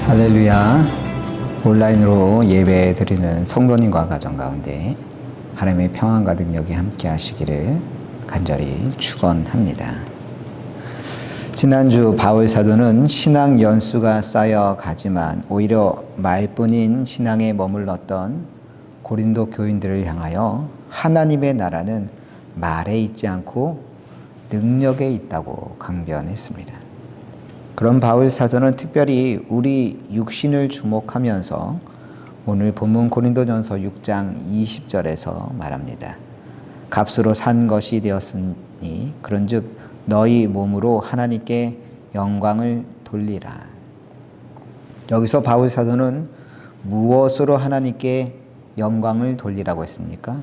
할렐루야. 온라인으로 예배 드리는 성도님과 가정 가운데 하나님의 평안과 능력이 함께 하시기를 간절히 축원합니다. 지난주 바울 사도는 신앙 연수가 쌓여 가지만 오히려 말뿐인 신앙에 머물렀던 고린도 교인들을 향하여 하나님의 나라는 말에 있지 않고 능력에 있다고 강변했습니다. 그런 바울 사도는 특별히 우리 육신을 주목하면서 오늘 본문 고린도전서 6장 20절에서 말합니다. 값으로 산 것이 되었으니 그런즉 너희 몸으로 하나님께 영광을 돌리라. 여기서 바울 사도는 무엇으로 하나님께 영광을 돌리라고 했습니까?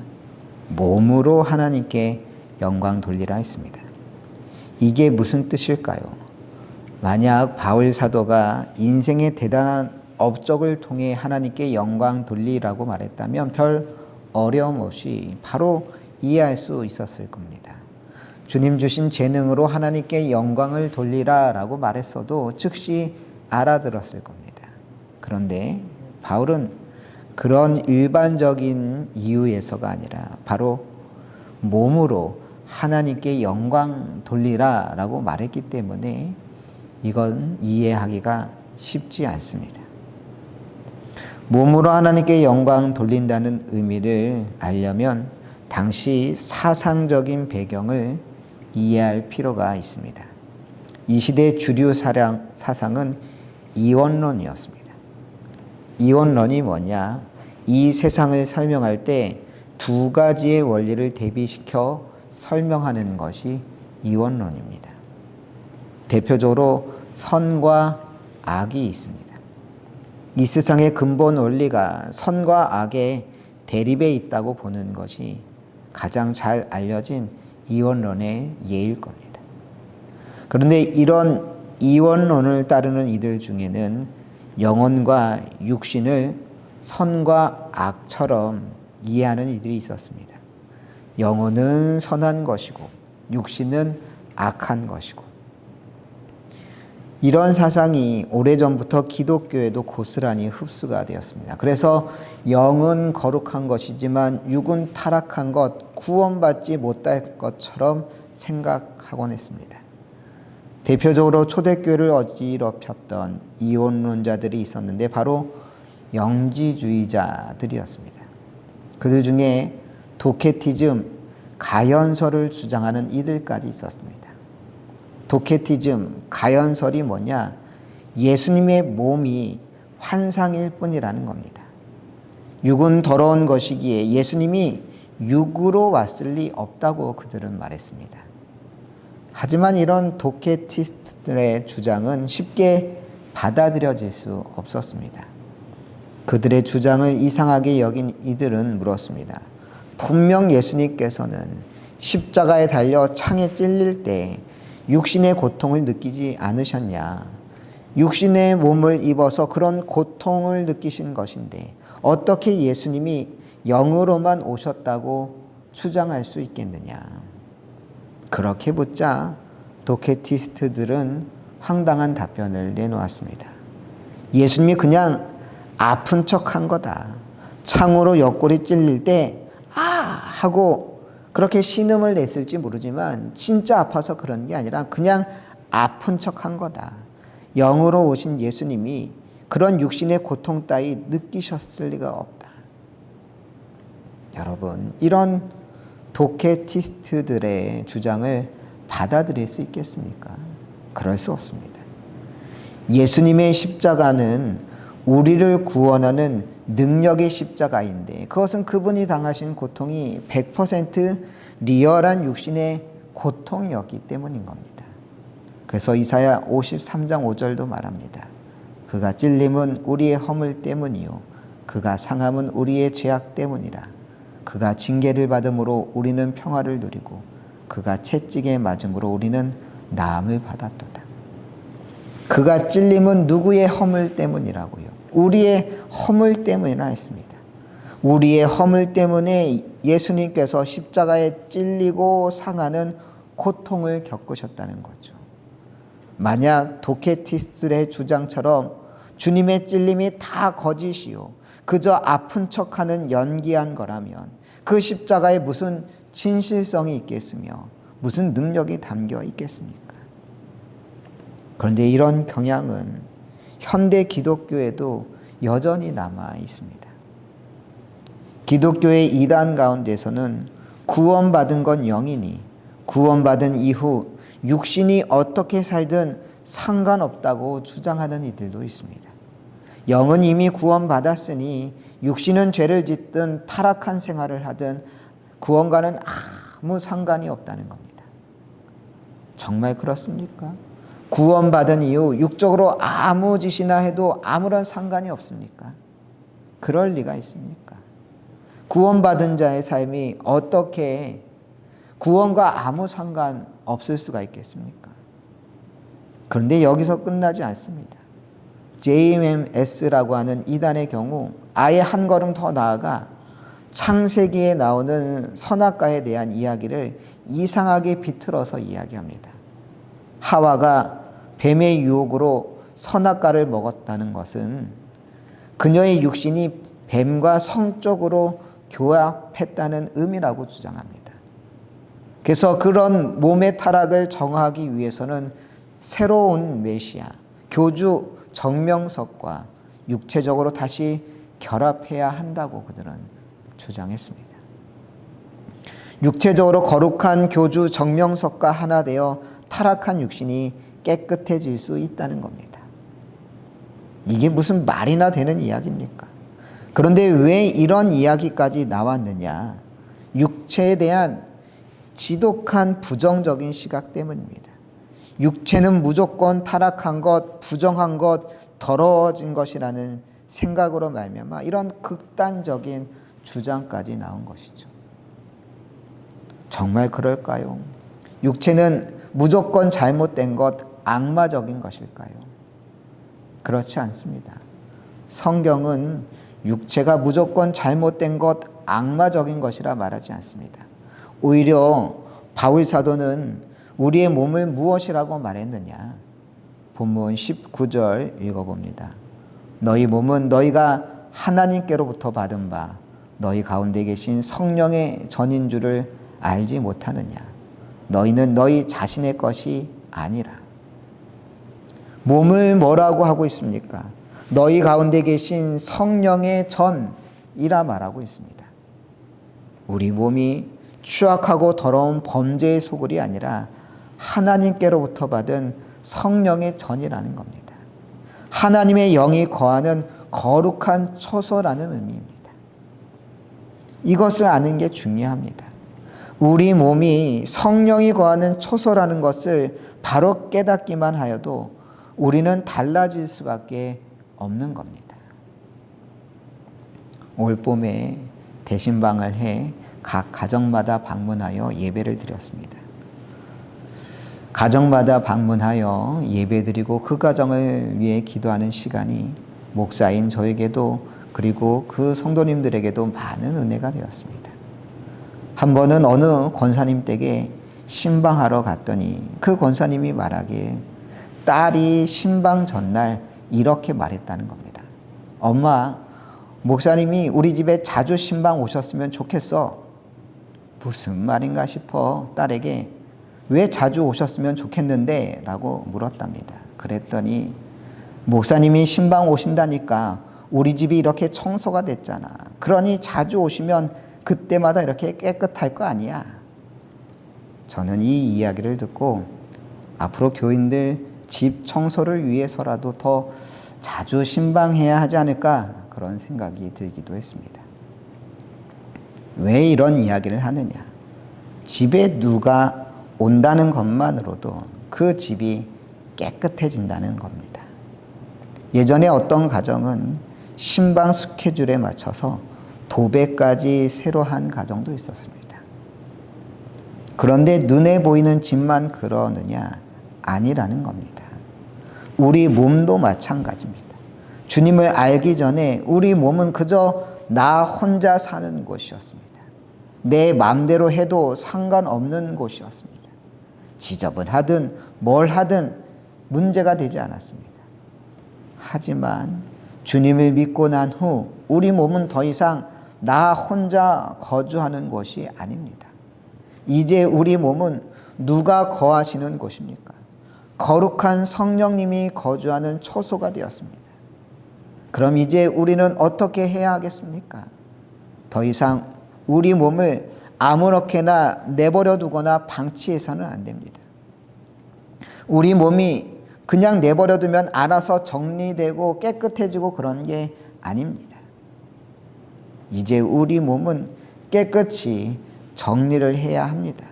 몸으로 하나님께 영광 돌리라 했습니다. 이게 무슨 뜻일까요? 만약 바울 사도가 인생의 대단한 업적을 통해 하나님께 영광 돌리라고 말했다면 별 어려움 없이 바로 이해할 수 있었을 겁니다. 주님 주신 재능으로 하나님께 영광을 돌리라 라고 말했어도 즉시 알아들었을 겁니다. 그런데 바울은 그런 일반적인 이유에서가 아니라 바로 몸으로 하나님께 영광 돌리라 라고 말했기 때문에 이건 이해하기가 쉽지 않습니다. 몸으로 하나님께 영광 돌린다는 의미를 알려면 당시 사상적인 배경을 이해할 필요가 있습니다. 이 시대 주류 사상은 이원론이었습니다. 이원론이 뭐냐? 이 세상을 설명할 때 두 가지의 원리를 대비시켜 설명하는 것이 이원론입니다. 대표적으로 선과 악이 있습니다. 이 세상의 근본 원리가 선과 악의 대립에 있다고 보는 것이 가장 잘 알려진 이원론의 예일 겁니다. 그런데 이런 이원론을 따르는 이들 중에는 영혼과 육신을 선과 악처럼 이해하는 이들이 있었습니다. 영혼은 선한 것이고 육신은 악한 것이고 이런 사상이 오래전부터 기독교에도 고스란히 흡수가 되었습니다. 그래서 영은 거룩한 것이지만 육은 타락한 것, 구원받지 못할 것처럼 생각하곤 했습니다. 대표적으로 초대교회를 어지럽혔던 이원론자들이 있었는데 바로 영지주의자들이었습니다. 그들 중에 도케티즘, 가연설을 주장하는 이들까지 있었습니다. 도케티즘, 가연설이 뭐냐? 예수님의 몸이 환상일 뿐이라는 겁니다. 육은 더러운 것이기에 예수님이 육으로 왔을 리 없다고 그들은 말했습니다. 하지만 이런 도케티스트들의 주장은 쉽게 받아들여질 수 없었습니다. 그들의 주장을 이상하게 여긴 이들은 물었습니다. 분명 예수님께서는 십자가에 달려 창에 찔릴 때 육신의 고통을 느끼지 않으셨냐? 육신의 몸을 입어서 그런 고통을 느끼신 것인데 어떻게 예수님이 영으로만 오셨다고 주장할 수 있겠느냐? 그렇게 묻자 도케티스트들은 황당한 답변을 내놓았습니다. 예수님이 그냥 아픈 척한 거다. 창으로 옆구리 찔릴 때 아! 하고 그렇게 신음을 냈을지 모르지만 진짜 아파서 그런 게 아니라 그냥 아픈 척한 거다. 영으로 오신 예수님이 그런 육신의 고통 따위 느끼셨을 리가 없다. 여러분, 이런 도케티스트들의 주장을 받아들일 수 있겠습니까? 그럴 수 없습니다. 예수님의 십자가는 우리를 구원하는 능력의 십자가인데 그것은 그분이 당하신 고통이 100% 리얼한 육신의 고통이었기 때문인 겁니다. 그래서 이사야 53장 5절도 말합니다. 그가 찔림은 우리의 허물 때문이요 그가 상함은 우리의 죄악 때문이라. 그가 징계를 받음으로 우리는 평화를 누리고 그가 채찍에 맞음으로 우리는 나음을 받았도다. 그가 찔림은 누구의 허물 때문이라고요? 우리의 허물 때문이라 했습니다. 우리의 허물 때문에 예수님께서 십자가에 찔리고 상하는 고통을 겪으셨다는 거죠. 만약 도케티스트의 주장처럼 주님의 찔림이 다 거짓이요 그저 아픈 척하는 연기한 거라면 그 십자가에 무슨 진실성이 있겠으며 무슨 능력이 담겨 있겠습니까? 그런데 이런 경향은 현대 기독교에도 여전히 남아 있습니다. 기독교의 이단 가운데서는 구원받은 건 영이니 구원받은 이후 육신이 어떻게 살든 상관없다고 주장하는 이들도 있습니다. 영은 이미 구원받았으니 육신은 죄를 짓든 타락한 생활을 하든 구원과는 아무 상관이 없다는 겁니다. 정말 그렇습니까? 구원받은 이후 육적으로 아무 짓이나 해도 아무런 상관이 없습니까? 그럴 리가 있습니까? 구원받은 자의 삶이 어떻게 구원과 아무 상관 없을 수가 있겠습니까? 그런데 여기서 끝나지 않습니다. JMS라고 하는 이단의 경우 아예 한 걸음 더 나아가 창세기에 나오는 선악과에 대한 이야기를 이상하게 비틀어서 이야기합니다. 하와가 뱀의 유혹으로 선악과를 먹었다는 것은 그녀의 육신이 뱀과 성적으로 교합했다는 의미라고 주장합니다. 그래서 그런 몸의 타락을 정하기 위해서는 새로운 메시아, 교주 정명석과 육체적으로 다시 결합해야 한다고 그들은 주장했습니다. 육체적으로 거룩한 교주 정명석과 하나 되어 타락한 육신이 깨끗해질 수 있다는 겁니다. 이게 무슨 말이나 되는 이야기입니까? 그런데 왜 이런 이야기까지 나왔느냐? 육체에 대한 지독한 부정적인 시각 때문입니다. 육체는 무조건 타락한 것, 부정한 것, 더러워진 것이라는 생각으로 말미암아 이런 극단적인 주장까지 나온 것이죠. 정말 그럴까요? 육체는 무조건 잘못된 것, 악마적인 것일까요? 그렇지 않습니다. 성경은 육체가 무조건 잘못된 것, 악마적인 것이라 말하지 않습니다. 오히려 바울 사도는 우리의 몸을 무엇이라고 말했느냐? 본문 19절 읽어봅니다. 너희 몸은 너희가 하나님께로부터 받은 바 너희 가운데 계신 성령의 전인 줄을 알지 못하느냐? 너희는 너희 자신의 것이 아니라. 몸을 뭐라고 하고 있습니까? 너희 가운데 계신 성령의 전이라 말하고 있습니다. 우리 몸이 추악하고 더러운 범죄의 소굴이 아니라 하나님께로부터 받은 성령의 전이라는 겁니다. 하나님의 영이 거하는 거룩한 처소라는 의미입니다. 이것을 아는 게 중요합니다. 우리 몸이 성령이 거하는 처소라는 것을 바로 깨닫기만 하여도 우리는 달라질 수밖에 없는 겁니다. 올 봄에 대신방을 해 각 가정마다 방문하여 예배를 드렸습니다. 가정마다 방문하여 예배드리고 그 가정을 위해 기도하는 시간이 목사인 저에게도 그리고 그 성도님들에게도 많은 은혜가 되었습니다. 한 번은 어느 권사님 댁에 신방하러 갔더니 그 권사님이 말하기에 딸이 신방 전날 이렇게 말했다는 겁니다. 엄마, 목사님이 우리 집에 자주 신방 오셨으면 좋겠어. 무슨 말인가 싶어 딸에게 왜 자주 오셨으면 좋겠는데? 라고 물었답니다. 그랬더니 목사님이 신방 오신다니까 우리 집이 이렇게 청소가 됐잖아. 그러니 자주 오시면 그때마다 이렇게 깨끗할 거 아니야. 저는 이 이야기를 듣고 앞으로 교인들 집 청소를 위해서라도 더 자주 신방해야 하지 않을까 그런 생각이 들기도 했습니다. 왜 이런 이야기를 하느냐? 집에 누가 온다는 것만으로도 그 집이 깨끗해진다는 겁니다. 예전에 어떤 가정은 신방 스케줄에 맞춰서 도배까지 새로 한 가정도 있었습니다. 그런데 눈에 보이는 집만 그러느냐? 아니라는 겁니다. 우리 몸도 마찬가지입니다. 주님을 알기 전에 우리 몸은 그저 나 혼자 사는 곳이었습니다. 내 마음대로 해도 상관없는 곳이었습니다. 지저분하든 뭘 하든 문제가 되지 않았습니다. 하지만 주님을 믿고 난 후 우리 몸은 더 이상 나 혼자 거주하는 곳이 아닙니다. 이제 우리 몸은 누가 거하시는 곳입니까? 거룩한 성령님이 거주하는 초소가 되었습니다. 그럼 이제 우리는 어떻게 해야 하겠습니까? 더 이상 우리 몸을 아무렇게나 내버려 두거나 방치해서는 안 됩니다. 우리 몸이 그냥 내버려 두면 알아서 정리되고 깨끗해지고 그런 게 아닙니다. 이제 우리 몸은 깨끗이 정리를 해야 합니다.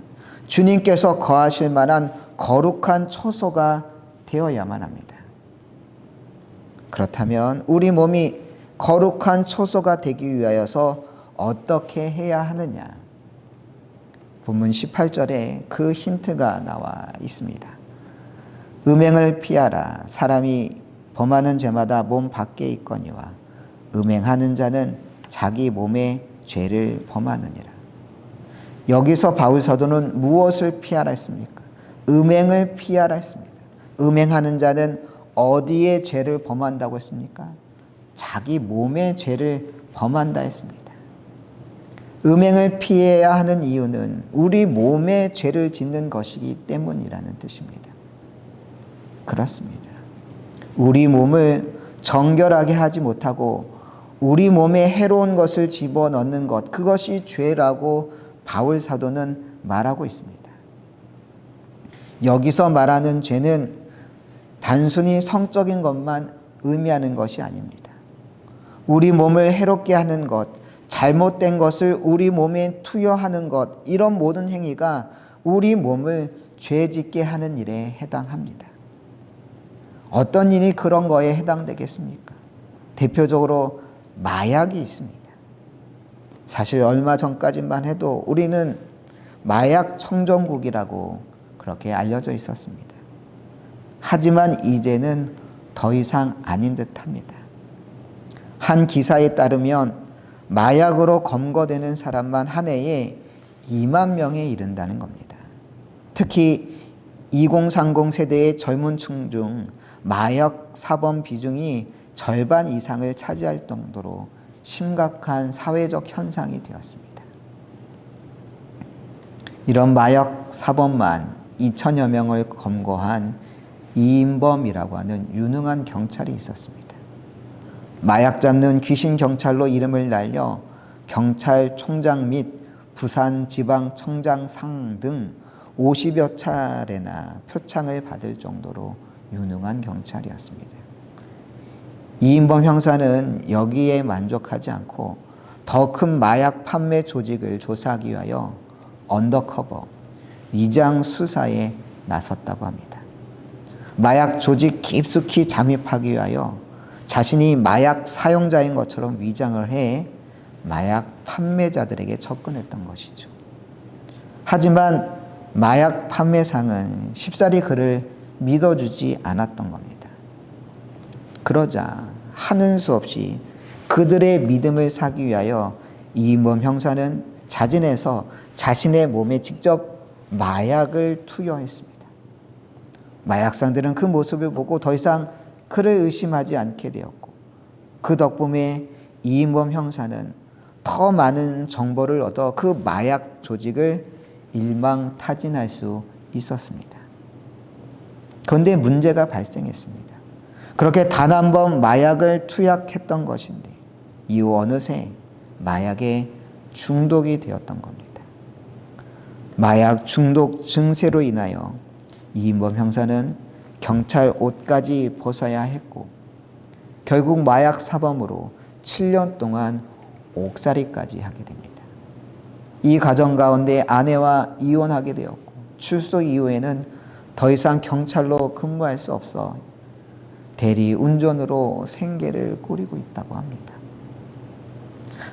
주님께서 거하실 만한 거룩한 초소가 되어야만 합니다. 그렇다면 우리 몸이 거룩한 초소가 되기 위하여서 어떻게 해야 하느냐? 본문 18절에 그 힌트가 나와 있습니다. 음행을 피하라. 사람이 범하는 죄마다 몸 밖에 있거니와 음행하는 자는 자기 몸의 죄를 범하느니라. 여기서 바울 사도는 무엇을 피하라 했습니까? 음행을 피하라 했습니다. 음행하는 자는 어디에 죄를 범한다고 했습니까? 자기 몸의 죄를 범한다 했습니다. 음행을 피해야 하는 이유는 우리 몸에 죄를 짓는 것이기 때문이라는 뜻입니다. 그렇습니다. 우리 몸을 정결하게 하지 못하고 우리 몸에 해로운 것을 집어넣는 것, 그것이 죄라고 바울 사도는 말하고 있습니다. 여기서 말하는 죄는 단순히 성적인 것만 의미하는 것이 아닙니다. 우리 몸을 해롭게 하는 것, 잘못된 것을 우리 몸에 투여하는 것, 이런 모든 행위가 우리 몸을 죄짓게 하는 일에 해당합니다. 어떤 일이 그런 거에 해당되겠습니까? 대표적으로 마약이 있습니다. 사실 얼마 전까지만 해도 우리는 마약 청정국이라고 그렇게 알려져 있었습니다. 하지만 이제는 더 이상 아닌 듯합니다. 한 기사에 따르면 마약으로 검거되는 사람만 한 해에 2만 명에 이른다는 겁니다. 특히 2030 세대의 젊은 층 중 마약 사범 비중이 절반 이상을 차지할 정도로 심각한 사회적 현상이 되었습니다. 이런 마약 사범만 2천여 명을 검거한 이인범이라고 하는 유능한 경찰이 있었습니다. 마약 잡는 귀신 경찰로 이름을 날려 경찰총장 및 부산지방청장상 등 50여 차례나 표창을 받을 정도로 유능한 경찰이었습니다. 이인범 형사는 여기에 만족하지 않고 더 큰 마약 판매 조직을 조사하기 위하여 언더커버, 위장 수사에 나섰다고 합니다. 마약 조직 깊숙이 잠입하기 위하여 자신이 마약 사용자인 것처럼 위장을 해 마약 판매자들에게 접근했던 것이죠. 하지만 마약 판매상은 쉽사리 그를 믿어주지 않았던 겁니다. 그러자 하는 수 없이 그들의 믿음을 사기 위하여 이인범 형사는 자진해서 자신의 몸에 직접 마약을 투여했습니다. 마약상들은 그 모습을 보고 더 이상 그를 의심하지 않게 되었고, 그 덕분에 이인범 형사는 더 많은 정보를 얻어 그 마약 조직을 일망타진할 수 있었습니다. 그런데 문제가 발생했습니다. 그렇게 단 한 번 마약을 투약했던 것인데 이후 어느새 마약에 중독이 되었던 겁니다. 마약 중독 증세로 인하여 이인범 형사는 경찰 옷까지 벗어야 했고 결국 마약 사범으로 7년 동안 옥살이까지 하게 됩니다. 이 과정 가운데 아내와 이혼하게 되었고 출소 이후에는 더 이상 경찰로 근무할 수 없어 대리 운전으로 생계를 꾸리고 있다고 합니다.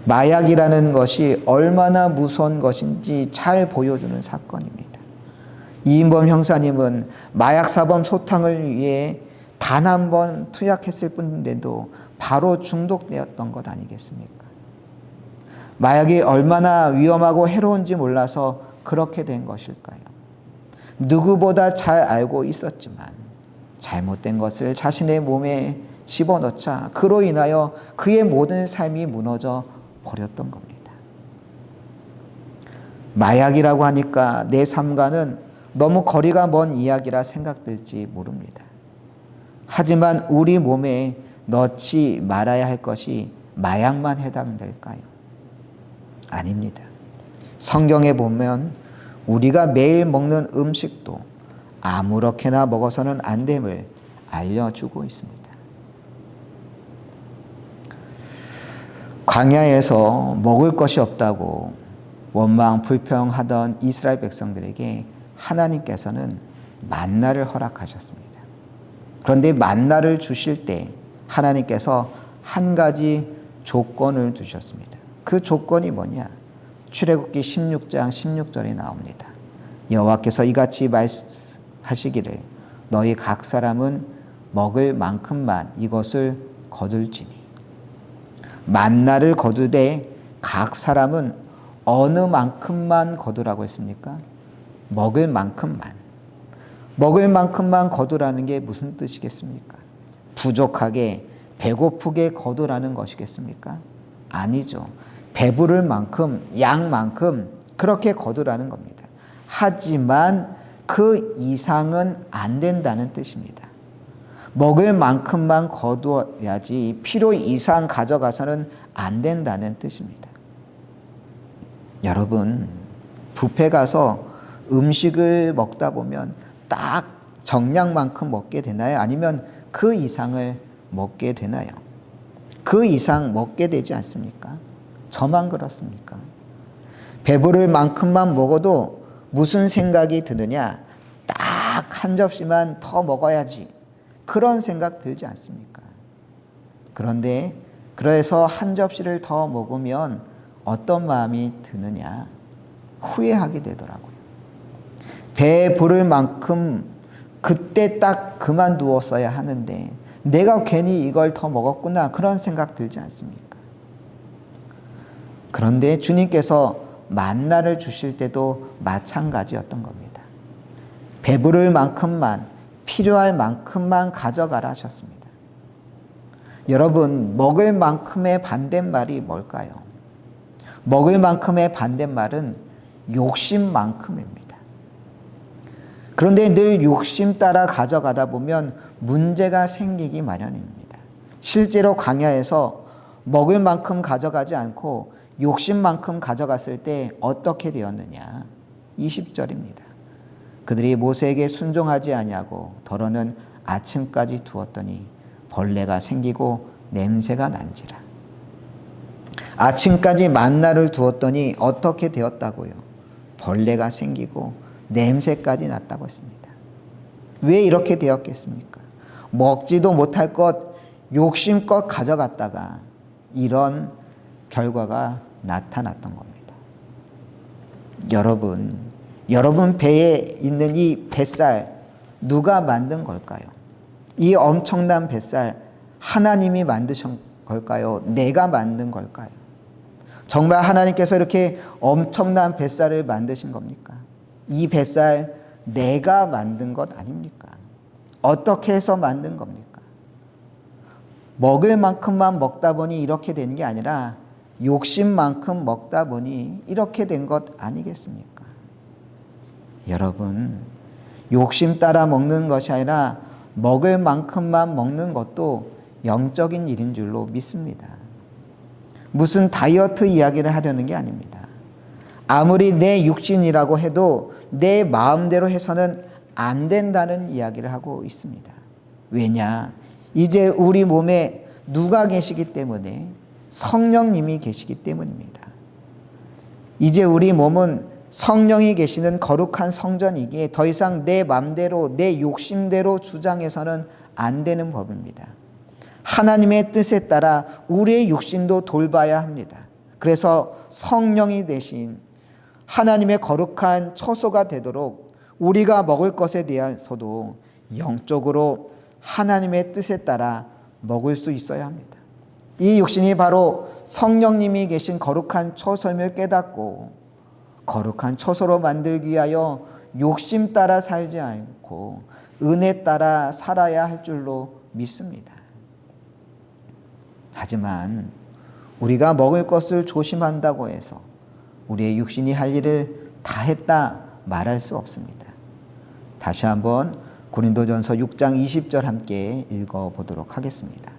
마약이라는 것이 얼마나 무서운 것인지 잘 보여주는 사건입니다. 이인범 형사님은 마약 사범 소탕을 위해 단 한 번 투약했을 뿐인데도 바로 중독되었던 것 아니겠습니까? 마약이 얼마나 위험하고 해로운지 몰라서 그렇게 된 것일까요? 누구보다 잘 알고 있었지만 잘못된 것을 자신의 몸에 집어넣자 그로 인하여 그의 모든 삶이 무너져 버렸던 겁니다. 마약이라고 하니까 내 삶과는 너무 거리가 먼 이야기라 생각될지 모릅니다. 하지만 우리 몸에 넣지 말아야 할 것이 마약만 해당될까요? 아닙니다. 성경에 보면 우리가 매일 먹는 음식도 아무렇게나 먹어서는 안 됨을 알려주고 있습니다. 광야에서 먹을 것이 없다고 원망 불평하던 이스라엘 백성들에게 하나님께서는 만나를 허락하셨습니다. 그런데 만나를 주실 때 하나님께서 한 가지 조건을 두셨습니다. 그 조건이 뭐냐? 출애굽기 16장 16절에 나옵니다. 여호와께서 이같이 말씀하시기를 너희 각 사람은 먹을 만큼만 이것을 거둘지니. 만나를 거두되 각 사람은 어느 만큼만 거두라고 했습니까? 먹을 만큼만. 먹을 만큼만 거두라는 게 무슨 뜻이겠습니까? 부족하게 배고프게 거두라는 것이겠습니까? 아니죠. 배부를 만큼 양만큼 그렇게 거두라는 겁니다. 하지만 그 이상은 안 된다는 뜻입니다. 먹을 만큼만 거두어야지 필요 이상 가져가서는 안 된다는 뜻입니다. 여러분, 뷔페 가서 음식을 먹다 보면 딱 정량만큼 먹게 되나요? 아니면 그 이상을 먹게 되나요? 그 이상 먹게 되지 않습니까? 저만 그렇습니까? 배부를 만큼만 먹어도 무슨 생각이 드느냐? 딱 한 접시만 더 먹어야지. 그런 생각 들지 않습니까? 그런데 그래서 한 접시를 더 먹으면 어떤 마음이 드느냐? 후회하게 되더라고요. 배에 부를 만큼 그때 딱 그만두었어야 하는데 내가 괜히 이걸 더 먹었구나 그런 생각 들지 않습니까? 그런데 주님께서 만나를 주실 때도 마찬가지였던 겁니다. 배부를 만큼만 필요할 만큼만 가져가라 하셨습니다. 여러분, 먹을 만큼의 반대말이 뭘까요? 먹을 만큼의 반대말은 욕심만큼입니다. 그런데 늘 욕심 따라 가져가다 보면 문제가 생기기 마련입니다. 실제로 광야에서 먹을 만큼 가져가지 않고 욕심만큼 가져갔을 때 어떻게 되었느냐? 20절입니다. 그들이 모세에게 순종하지 아니하고 더러는 아침까지 두었더니 벌레가 생기고 냄새가 난지라. 아침까지 만나를 두었더니 어떻게 되었다고요? 벌레가 생기고 냄새까지 났다고 했습니다. 왜 이렇게 되었겠습니까? 먹지도 못할 것 욕심껏 가져갔다가 이런 결과가 나타났던 겁니다. 여러분 배에 있는 이 뱃살 누가 만든 걸까요? 이 엄청난 뱃살 하나님이 만드신 걸까요? 내가 만든 걸까요? 정말 하나님께서 이렇게 엄청난 뱃살을 만드신 겁니까? 이 뱃살 내가 만든 것 아닙니까? 어떻게 해서 만든 겁니까? 먹을 만큼만 먹다 보니 이렇게 되는 게 아니라 욕심만큼 먹다 보니 이렇게 된 것 아니겠습니까? 여러분, 욕심 따라 먹는 것이 아니라 먹을 만큼만 먹는 것도 영적인 일인 줄로 믿습니다. 무슨 다이어트 이야기를 하려는 게 아닙니다. 아무리 내 육신이라고 해도 내 마음대로 해서는 안 된다는 이야기를 하고 있습니다. 왜냐? 이제 우리 몸에 누가 계시기 때문에? 성령님이 계시기 때문입니다. 이제 우리 몸은 성령이 계시는 거룩한 성전이기에 더 이상 내 맘대로 내 욕심대로 주장해서는 안 되는 법입니다. 하나님의 뜻에 따라 우리의 육신도 돌봐야 합니다. 그래서 성령이 대신 하나님의 거룩한 처소가 되도록 우리가 먹을 것에 대해서도 영적으로 하나님의 뜻에 따라 먹을 수 있어야 합니다. 이 육신이 바로 성령님이 계신 거룩한 처소임을 깨닫고 거룩한 처소로 만들기 위하여 욕심 따라 살지 않고 은혜 따라 살아야 할 줄로 믿습니다. 하지만 우리가 먹을 것을 조심한다고 해서 우리의 육신이 할 일을 다 했다 말할 수 없습니다. 다시 한번 고린도전서 6장 20절 함께 읽어보도록 하겠습니다.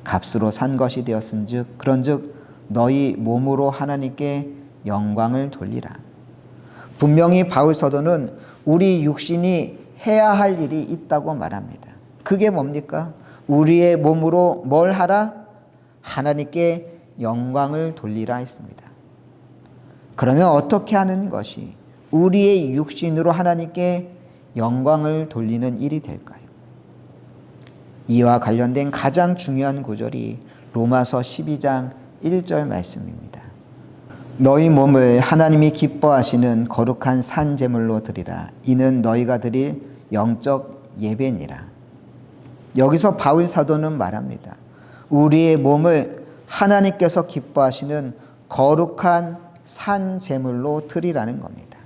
값으로 산 것이 되었은즉 그런즉 너희 몸으로 하나님께 영광을 돌리라. 분명히 바울 사도는 우리 육신이 해야 할 일이 있다고 말합니다. 그게 뭡니까? 우리의 몸으로 뭘 하라? 하나님께 영광을 돌리라 했습니다. 그러면 어떻게 하는 것이 우리의 육신으로 하나님께 영광을 돌리는 일이 될까요? 이와 관련된 가장 중요한 구절이 로마서 12장 1절 말씀입니다. 너희 몸을 하나님이 기뻐하시는 거룩한 산 제물로 드리라. 이는 너희가 드릴 영적 예배니라. 여기서 바울 사도는 말합니다. 우리의 몸을 하나님께서 기뻐하시는 거룩한 산 제물로 드리라는 겁니다.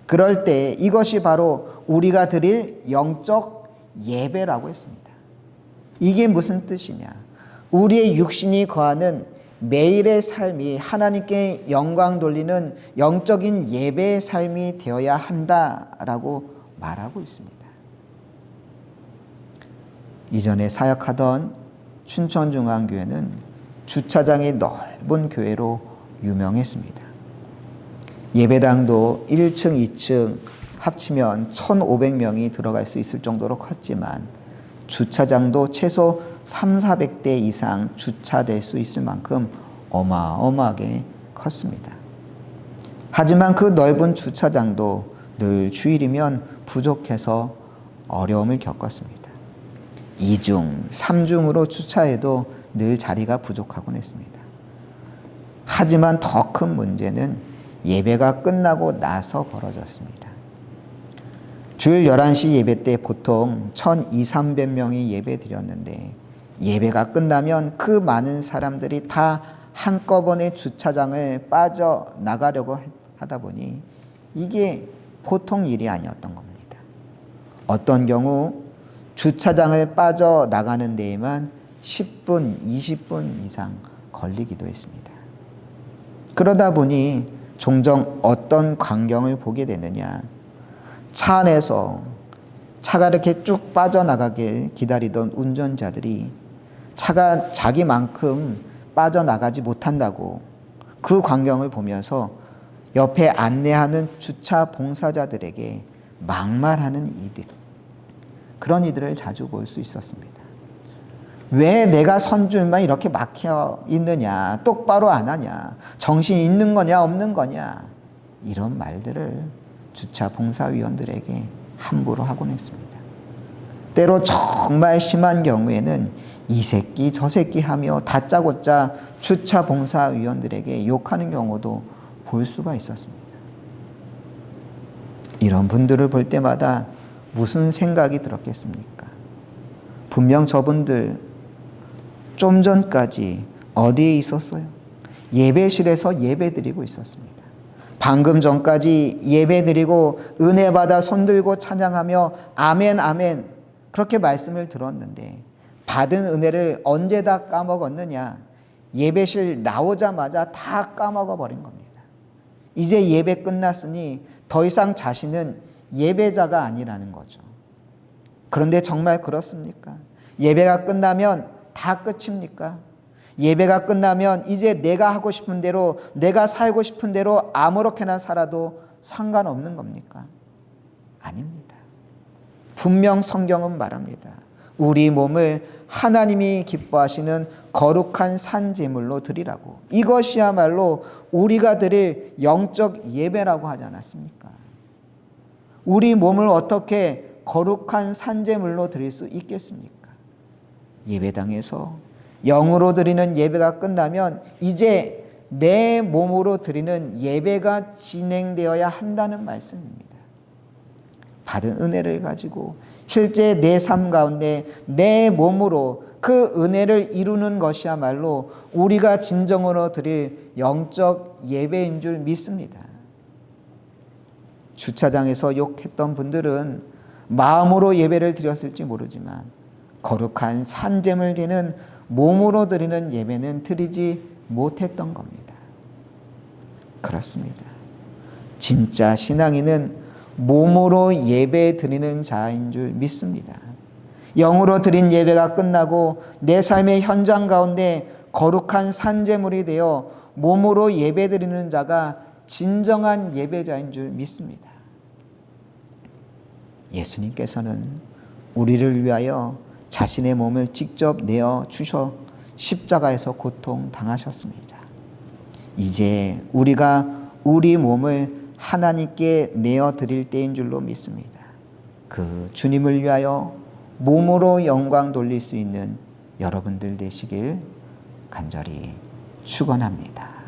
그럴 때 이것이 바로 우리가 드릴 영적 예배라고 했습니다. 이게 무슨 뜻이냐? 우리의 육신이 거하는 매일의 삶이 하나님께 영광 돌리는 영적인 예배의 삶이 되어야 한다라고 말하고 있습니다. 이전에 사역하던 춘천중앙교회는 주차장이 넓은 교회로 유명했습니다. 예배당도 1층, 2층 합치면 1,500명이 들어갈 수 있을 정도로 컸지만 주차장도 최소 300~400대 이상 주차될 수 있을 만큼 어마어마하게 컸습니다. 하지만 그 넓은 주차장도 늘 주일이면 부족해서 어려움을 겪었습니다. 2중, 3중으로 주차해도 늘 자리가 부족하곤 했습니다. 하지만 더 큰 문제는 예배가 끝나고 나서 벌어졌습니다. 주일 11시 예배 때 보통 1,200~300명이 예배 드렸는데 예배가 끝나면 그 많은 사람들이 다 한꺼번에 주차장을 빠져나가려고 하다 보니 이게 보통 일이 아니었던 겁니다. 어떤 경우 주차장을 빠져나가는 데에만 10분, 20분 이상 걸리기도 했습니다. 그러다 보니 종종 어떤 광경을 보게 되느냐. 차 안에서 차가 이렇게 쭉 빠져나가길 기다리던 운전자들이 차가 자기만큼 빠져나가지 못한다고 그 광경을 보면서 옆에 안내하는 주차 봉사자들에게 막말하는 이들, 그런 이들을 자주 볼 수 있었습니다. 왜 내가 선 줄만 이렇게 막혀 있느냐, 똑바로 안 하냐, 정신 있는 거냐 없는 거냐, 이런 말들을 주차 봉사위원들에게 함부로 하곤 했습니다. 때로 정말 심한 경우에는 이 새끼 저 새끼 하며 다짜고짜 주차 봉사위원들에게 욕하는 경우도 볼 수가 있었습니다. 이런 분들을 볼 때마다 무슨 생각이 들었겠습니까? 분명 저분들 좀 전까지 어디에 있었어요? 예배실에서 예배드리고 있었습니다. 방금 전까지 예배드리고 은혜 받아 손들고 찬양하며 아멘 아멘 그렇게 말씀을 들었는데 받은 은혜를 언제 다 까먹었느냐? 예배실 나오자마자 다 까먹어 버린 겁니다. 이제 예배 끝났으니 더 이상 자신은 예배자가 아니라는 거죠. 그런데 정말 그렇습니까? 예배가 끝나면 다 끝입니까? 예배가 끝나면 이제 내가 하고 싶은 대로, 내가 살고 싶은 대로 아무렇게나 살아도 상관없는 겁니까? 아닙니다. 분명 성경은 말합니다. 우리 몸을 하나님이 기뻐하시는 거룩한 산제물로 드리라고. 이것이야말로 우리가 드릴 영적 예배라고 하지 않았습니까? 우리 몸을 어떻게 거룩한 산제물로 드릴 수 있겠습니까? 예배당에서 영으로 드리는 예배가 끝나면 이제 내 몸으로 드리는 예배가 진행되어야 한다는 말씀입니다. 받은 은혜를 가지고 실제 내 삶 가운데 내 몸으로 그 은혜를 이루는 것이야말로 우리가 진정으로 드릴 영적 예배인 줄 믿습니다. 주차장에서 욕했던 분들은 마음으로 예배를 드렸을지 모르지만 거룩한 산재물 되는 몸으로 드리는 예배는 드리지 못했던 겁니다. 그렇습니다. 진짜 신앙인은 몸으로 예배 드리는 자인 줄 믿습니다. 영으로 드린 예배가 끝나고 내 삶의 현장 가운데 거룩한 산제물이 되어 몸으로 예배 드리는 자가 진정한 예배자인 줄 믿습니다. 예수님께서는 우리를 위하여 자신의 몸을 직접 내어 주셔 십자가에서 고통 당하셨습니다. 이제 우리가 우리 몸을 하나님께 내어 드릴 때인 줄로 믿습니다. 그 주님을 위하여 몸으로 영광 돌릴 수 있는 여러분들 되시길 간절히 축원합니다.